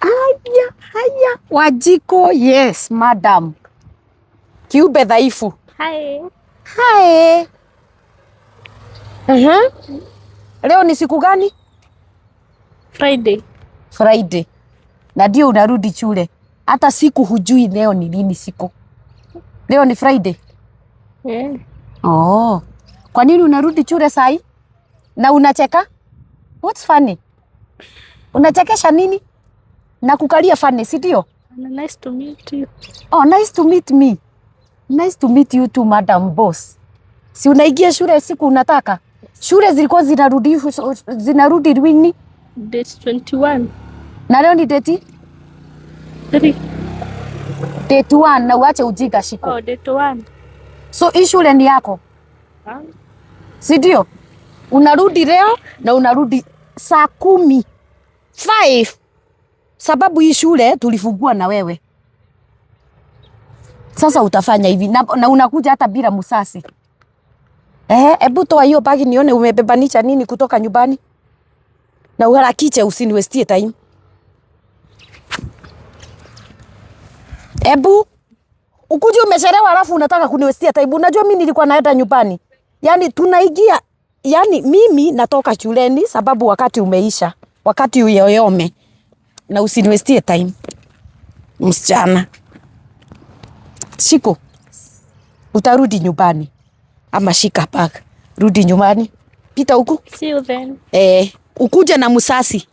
Haya. Wajiko, yes, madam. Kiumbe dhaifu. Hi. Leo ni siku gani? Friday. Na ndio unarudi shule. Hata siku hujui leo ni lini siku. Leo ni Friday. Yeah. Oh. Kwa nini unarudi shule saa hii? Na unacheka? What's funny? Unachekesha nini? Na kukalia funny, si ndio? Nice to meet you. Oh, nice to meet me. Nice to meet you too, madam boss. Si unaingia shule siku unataka? Shule zilikuwa zinarudi lini? Date 21. Na leo ni date 3. Date 1 na uache ujinga shiko. Oh, date 1. So hii shule ni yako? Si ndio? Unarudi leo na unarudi saa 10. 5. Sababu hii shule tulifungua na wewe. Sasa utafanya hivi na unakuja hata bila musasi. Hebu toa hiyo bagi nione umebebanisha nini kutoka nyumbani. Na uharakiche usiniwestie time. Hebu ukuje umechelewa alafu unataka kuniwestia time. Unajua mimi nilikuwa naenda nyumbani. Yaani tunaingia, yaani mimi natoka shuleni sababu wakati umeisha. Wakati uyoyome. Na usiniwestie time. Msichana. Shiko. Utarudi nyumbani. Ama shika bag. Rudi nyumbani. Pita huku. See you then. Ukuje na musasi.